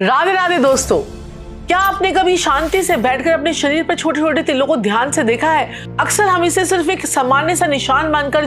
राधे राधे दोस्तों, क्या आपने कभी शांति से बैठकर अपने शरीर पर छोटे छोटे तिलों को ध्यान से देखा है? अक्सर हम इसे सिर्फ एक सामान्य सा निशान मानकर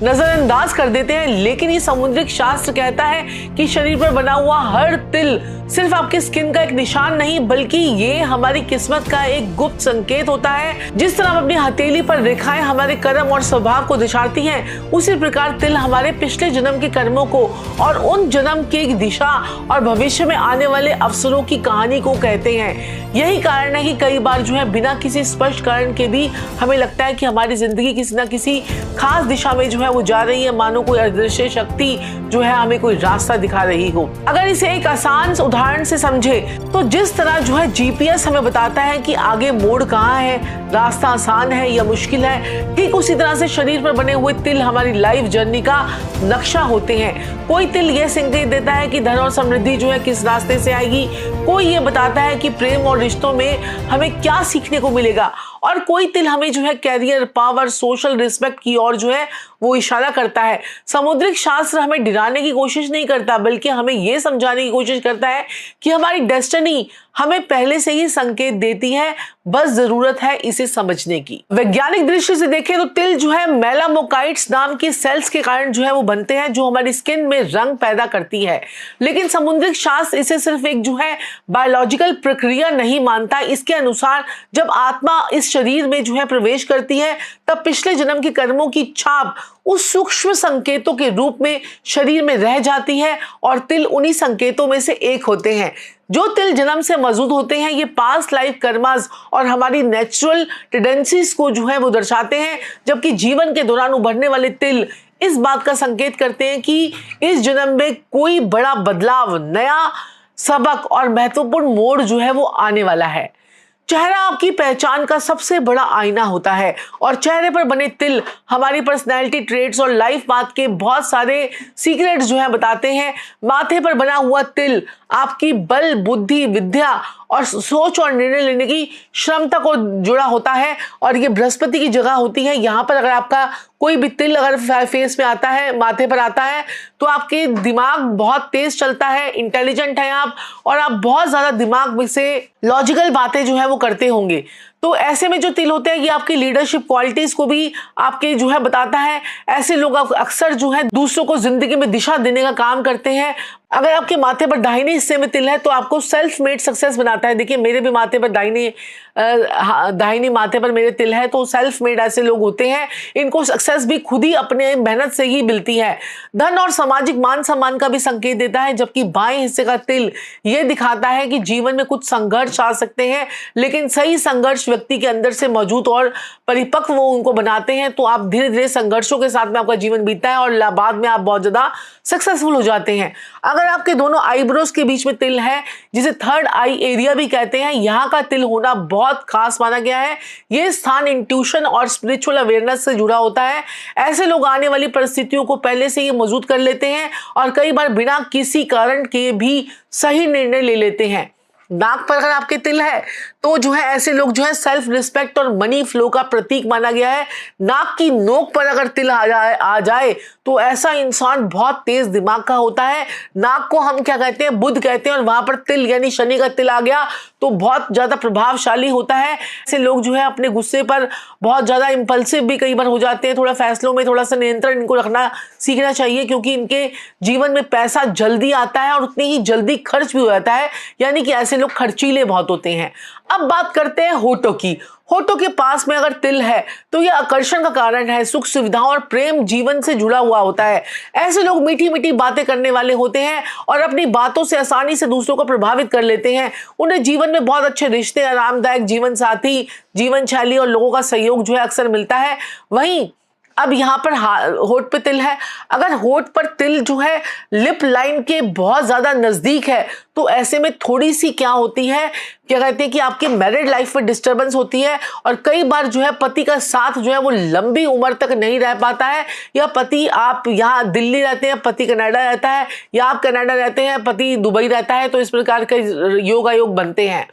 नजरअंदाज कर देते हैं, लेकिन ये समुद्रिक शास्त्र कहता है कि शरीर पर बना हुआ हर तिल सिर्फ आपकी स्किन का एक निशान नहीं, बल्कि ये हमारी किस्मत का एक गुप्त संकेत होता है। जिस तरह अपनी हथेली पर रेखाएं हमारे कर्म और स्वभाव को दर्शाती हैं, उसी प्रकार तिल हमारे पिछले जन्म के कर्मों को और उन जन्म की एक दिशा और भविष्य में आने वाले अवसरों की कहानी को कहते हैं। यही कारण है कि कई बार बिना किसी स्पष्ट कारण के भी हमें लगता है कि हमारी जिंदगी किसी न किसी खास दिशा में वो जा रही है, मानो कोई अदृश्य शक्ति हमें कोई रास्ता दिखा रही हो। अगर इसे एक आसान उदाहरण से समझे तो जिस तरह जीपीएस हमें बताता है कि आगे मोड़ कहाँ है, रास्ता आसान है या मुश्किल है, ठीक उसी तरह से शरीर पर बने हुए तिल हमारी लाइफ जर्नी का नक्शा होते हैं। कोई तिल यह संकेत देता है कि धन और समृद्धि किस रास्ते से आएगी, कोई ये बताता है कि प्रेम और रिश्तों में हमें क्या सीखने को मिलेगा, और कोई तिल हमें कैरियर, पावर, सोशल रिस्पेक्ट की ओर वो इशारा करता है। समुद्रिक शास्त्र हमें डराने की कोशिश नहीं करता, बल्कि हमें यह समझाने की कोशिश करता है कि हमारी डेस्टिनी हमें पहले से ही संकेत देती है, बस जरूरत है इसे समझने की। वैज्ञानिक दृष्टि से देखें तो तिल मेलामोकाइट्स नाम की सेल्स के कारण वो बनते हैं, जो हमारी स्किन में रंग पैदा करती है। लेकिन समुद्रिक शास्त्र इसे सिर्फ एक बायोलॉजिकल प्रक्रिया नहीं मानता। इसके अनुसार जब आत्मा इस शरीर में प्रवेश करती है, तब पिछले जन्म के कर्मों की छाप उस सूक्ष्म संकेतों के रूप में शरीर में रह जाती है, और तिल उन्हीं संकेतों में से एक होते हैं। जो तिल जन्म से मौजूद होते हैं, ये पास्ट लाइफ कर्मास और हमारी नेचुरल टेंडेंसीज को वो दर्शाते हैं, जबकि जीवन के दौरान उभरने वाले तिल इस बात का संकेत करते हैं कि इस जन्म में कोई बड़ा बदलाव, नया सबक और महत्वपूर्ण मोड़ वो आने वाला है। चेहरा आपकी पहचान का सबसे बड़ा आईना होता है, और चेहरे पर बने तिल हमारी पर्सनैलिटी ट्रेट्स और लाइफ पाथ के बहुत सारे सीक्रेट्स बताते हैं। माथे पर बना हुआ तिल आपकी बल, बुद्धि, विद्या और सोच और निर्णय लेने की क्षमता को जुड़ा होता है, और ये बृहस्पति की जगह होती है। यहाँ पर अगर आपका कोई भी तिल अगर फेस में आता है, माथे पर आता है, तो आपके दिमाग बहुत तेज चलता है, इंटेलिजेंट है आप, और आप बहुत ज्यादा दिमाग में से लॉजिकल बातें वो करते होंगे। तो ऐसे में जो तिल होते हैं, ये आपकी लीडरशिप क्वालिटीज को भी आपके बताता है। ऐसे लोग अक्सर दूसरों को जिंदगी में दिशा देने का काम करते हैं। अगर आपके माथे पर दाहिने हिस्से में तिल है, तो आपको सेल्फ मेड सक्सेस बनाता है। देखिए, मेरे भी माथे पर दाहिने माथे पर मेरे तिल है, तो सेल्फ मेड ऐसे लोग होते हैं, इनको सक्सेस भी खुद ही अपने मेहनत से ही मिलती है। धन और सामाजिक मान सम्मान का भी संकेत देता है, जबकि बाएं हिस्से का तिल ये दिखाता है कि जीवन में कुछ संघर्ष आ सकते हैं, लेकिन सही संघर्ष व्यक्ति के अंदर से मौजूद और परिपक्व वो उनको बनाते हैं। तो आप धीरे धीरे संघर्षों के साथ में आपका जीवन बीतता है, और बाद में आप बहुत ज्यादा सक्सेसफुल हो जाते हैं। अगर आपके दोनों आईब्रोज के बीच में तिल है, जिसे थर्ड आई एरिया भी कहते हैं, यहाँ का तिल होना बहुत खास माना गया है। ये स्थान इंट्यूशन और स्पिरिचुअल अवेयरनेस से जुड़ा होता है। ऐसे लोग आने वाली परिस्थितियों को पहले से ही मौजूद कर लेते हैं, और कई बार बिना किसी कारण के भी सही निर्णय ले लेते हैं। नाक पर अगर आपके तिल है, तो ऐसे लोग सेल्फ रिस्पेक्ट और मनी फ्लो का प्रतीक माना गया है। नाक की नोक पर अगर तिल आ जाए तो ऐसा इंसान बहुत तेज दिमाग का होता है। नाक को हम क्या कहते हैं, बुध कहते हैं, और वहां पर तिल यानी शनि का तिल आ गया तो बहुत ज्यादा प्रभावशाली होता है। ऐसे लोग अपने गुस्से पर बहुत ज्यादा इंपल्सिव भी कई बार हो जाते हैं। थोड़ा फैसलों में थोड़ा सा नियंत्रण इनको रखना सीखना चाहिए, क्योंकि इनके जीवन में पैसा जल्दी आता है और उतनी ही जल्दी खर्च भी हो जाता है, यानी कि ऐसे लोग खर्चीले बहुत होते हैं। अब बात करते हैं होठों की। होठों के पास में अगर तिल है, तो यह आकर्षण का कारण है, सुख सुविधाओं और प्रेम जीवन से जुड़ा हुआ होता है। ऐसे लोग मीठी मीठी बातें करने वाले होते हैं, और अपनी बातों से आसानी से दूसरों को प्रभावित कर लेते हैं। उन्हें जीवन में बहुत अच्छे रिश्ते, आरामदायक जीवन साथी, जीवन शैली और लोगों का सहयोग अक्सर मिलता है। वहीं अब यहाँ पर होठ पे तिल है, अगर होठ पर तिल लिप लाइन के बहुत ज्यादा नजदीक है, तो ऐसे में थोड़ी सी क्या होती है, क्या कहते हैं कि आपकी मैरिड लाइफ में डिस्टर्बेंस होती है, और कई बार पति का साथ वो लंबी उम्र तक नहीं रह पाता है। या पति, आप यहाँ दिल्ली रहते हैं, पति कनाडा रहता है, या आप कनाडा रहते हैं, पति दुबई रहता है, तो इस प्रकार के योगायोग बनते हैं।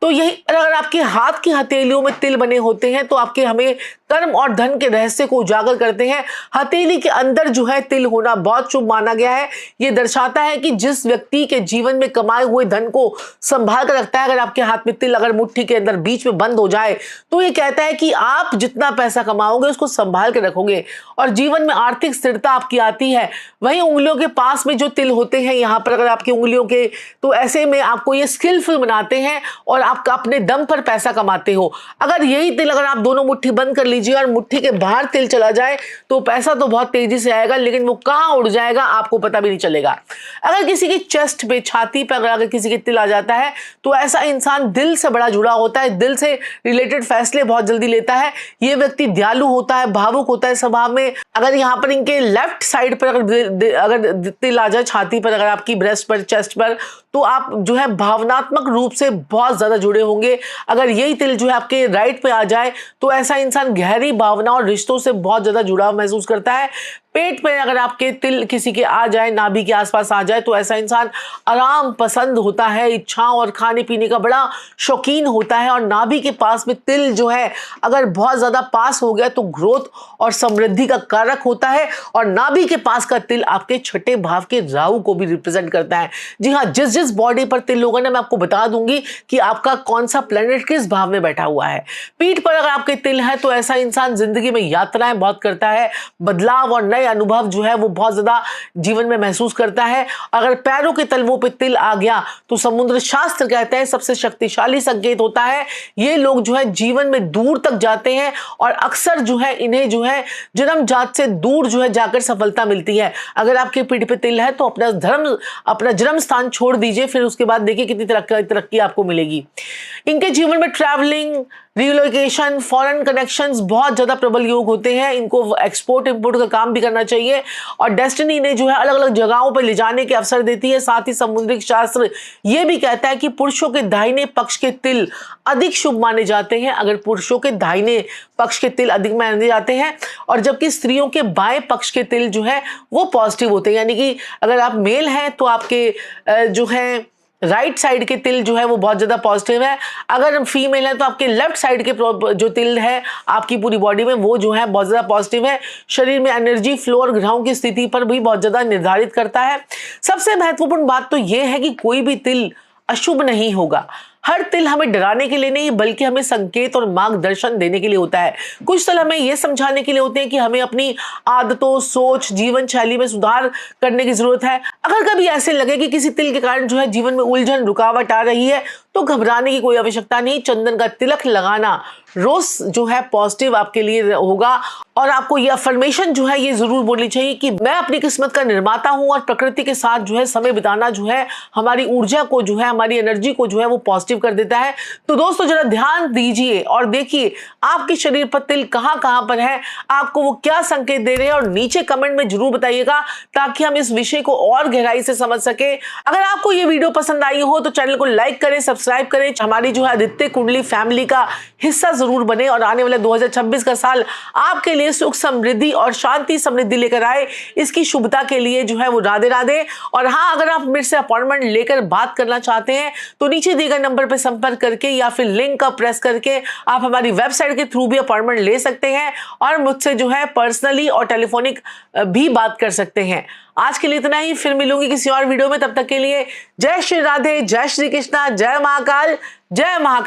तो यही अगर आपके हाथ की हथेलियों में तिल बने होते हैं तो आपके हमें कर्म और धन के रहस्य को उजागर करते हैं। हथेली के अंदर जो है तिल होना बहुत शुभ माना गया है। ये दर्शाता है कि जिस व्यक्ति के जीवन में कमाए हुए धन को संभाल कर रखता है, अगर आपके हाथ में तिल अगर मुट्ठी के अंदर बीच में बंद हो जाए तो ये कहता है कि आप जितना पैसा कमाओगे उसको संभाल के रखोगे और जीवन में आर्थिक स्थिरता आपकी आती है। वहीं उंगलियों के पास में जो तिल होते हैं यहाँ पर अगर आपकी उंगलियों के, तो ऐसे में आपको ये स्किलफुल बनाते हैं और आप अपने दम पर पैसा कमाते हो। अगर यही तिल अगर आप दोनों मुट्ठी बंद कर लीजिए और मुट्ठी के बाहर तिल चला जाए तो पैसा तो बहुत तेजी से आएगा, लेकिन वो कहां उड़ जाएगा आपको पता भी नहीं चलेगा। अगर किसी की चेस्ट पे, छाती पर अगर किसी के तिल आ जाता है तो ऐसा इंसान दिल से बड़ा जुड़ा होता है, दिल से रिलेटेड फैसले बहुत जल्दी लेता है। ये व्यक्ति दयालु होता है, भावुक होता है स्वभाव में। अगर यहाँ पर इनके लेफ्ट साइड पर अगर तिल आ जाए, छाती पर, अगर आपकी ब्रेस्ट पर, चेस्ट पर, तो आप जो है भावनात्मक रूप से बहुत ज्यादा जुड़े होंगे। अगर यही तिल जो है आपके राइट पे आ जाए तो ऐसा इंसान गहरी भावना और रिश्तों से बहुत ज्यादा जुड़ाव महसूस करता है। पेट पे अगर आपके तिल किसी के आ जाए, नाभि के आसपास आ जाए, तो ऐसा इंसान आराम पसंद होता है, इच्छाओं और खाने पीने का बड़ा शौकीन होता है। और नाभि के पास में तिल जो है अगर बहुत ज्यादा पास हो गया तो ग्रोथ और समृद्धि का कारक होता है। और नाभि के पास का तिल आपके छठे भाव के राहु को भी रिप्रेजेंट करता है। जी हाँ, जिस जिस बॉडी पर तिल होगा ना, मैं आपको बता दूंगी कि आपका कौन सा प्लेनेट किस भाव में बैठा हुआ है। पीठ पर अगर आपके तिल है तो ऐसा इंसान जिंदगी में यात्राएं बहुत करता है, बदलाव और अनुभव जो है वो बहुत ज्यादा जीवन में महसूस करता है। अगर पैरों के तलवों पे तिल आ गया तो समुद्र शास्त्र कहता है सबसे शक्तिशाली संकेत होता है। ये लोग जो है जीवन में दूर तक जाते हैं और अक्सर जो है इन्हें जो है जन्म जात से दूर जो है जाकर सफलता मिलती है। अगर आपके पीठ पे तिल है तो अपना जन्म स्थान छोड़ दीजिए, फिर उसके बाद देखिए कितनी तरक्की आपको मिलेगी। इनके जीवन में ट्रैवलिंग, रिलोकेशन, फॉरेन कनेक्शंस बहुत ज्यादा प्रबल योग होते हैं। इनको एक्सपोर्ट इंपोर्ट का काम भी करना चाहिए और डेस्टिनी ने जो है अलग अलग जगहों पर ले जाने के अवसर देती है। साथ ही समुद्रिक शास्त्र ये भी कहता है कि पुरुषों के दाहिने पक्ष के तिल अधिक शुभ माने जाते हैं। अगर पुरुषों के दाहिने पक्ष के तिल अधिक माने जाते हैं और जबकि स्त्रियों के बाएं पक्ष के तिल जो है वो पॉजिटिव होते हैं। यानी कि अगर आप मेल हैं तो आपके जो है राइट साइड के तिल जो है वो बहुत ज्यादा पॉजिटिव है। अगर फीमेल है तो आपके लेफ्ट साइड के जो तिल है आपकी पूरी बॉडी में वो जो है बहुत ज्यादा पॉजिटिव है। शरीर में एनर्जी फ्लो और ग्रहों की स्थिति पर भी बहुत ज्यादा निर्धारित करता है। सबसे महत्वपूर्ण बात तो ये है कि कोई भी तिल अशुभ नहीं होगा। हर तिल हमें डराने के लिए नहीं बल्कि हमें संकेत और मार्गदर्शन देने के लिए होता है। कुछ तिल हमें यह समझाने के लिए होते हैं कि हमें अपनी आदतों, सोच, जीवन शैली में सुधार करने की जरूरत है। अगर कभी ऐसे लगे कि किसी तिल के कारण जो है जीवन में उलझन, रुकावट आ रही है तो घबराने की कोई आवश्यकता नहीं। चंदन का तिलक लगाना रोज जो है पॉजिटिव आपके लिए होगा और आपको ये अफर्मेशन जो है ये जरूर बोलनी चाहिए कि मैं अपनी किस्मत का निर्माता हूं और प्रकृति के साथ जो है समय बिताना जो है हमारी ऊर्जा को जो है, हमारी एनर्जी को जो है वो पॉजिटिव कर देता है। तो दोस्तों जरा ध्यान दीजिए और देखिए आपके शरीर पर तिल कहां कहां पर है, आपको वो क्या संकेत दे रहे हैं और नीचे कमेंट में जरूर बताइएगा ताकि हम इस विषय को और गहराई से समझ सके। अगर आपको ये वीडियो पसंद आई हो तो चैनल को लाइक करें, सब्सक्राइब करें, हमारी जो है आदित्य कुंडली फैमिली का हिस्सा जरूर बने और आने वाले 2026 का साल आपके लिए सुख, समृद्धि और शांति समृद्धि लेकर आए। इसकी शुभता के लिए जो है वो राधे राधे। और हाँ, अगर आप मेरे से अपॉइंटमेंट लेकर बात करना चाहते हैं तो नीचे दिए गए नंबर पर संपर्क करके या फिर लिंक का प्रेस करके आप हमारी वेबसाइट के थ्रू भी अपॉइंटमेंट ले सकते हैं और मुझसे जो है पर्सनली और टेलीफोनिक भी बात कर सकते हैं। आज के लिए इतना ही, फिर मिलूंगी किसी और वीडियो में। तब तक के लिए जय श्री राधे, जय श्री कृष्णा, जय महाकाल, जय महाकाल।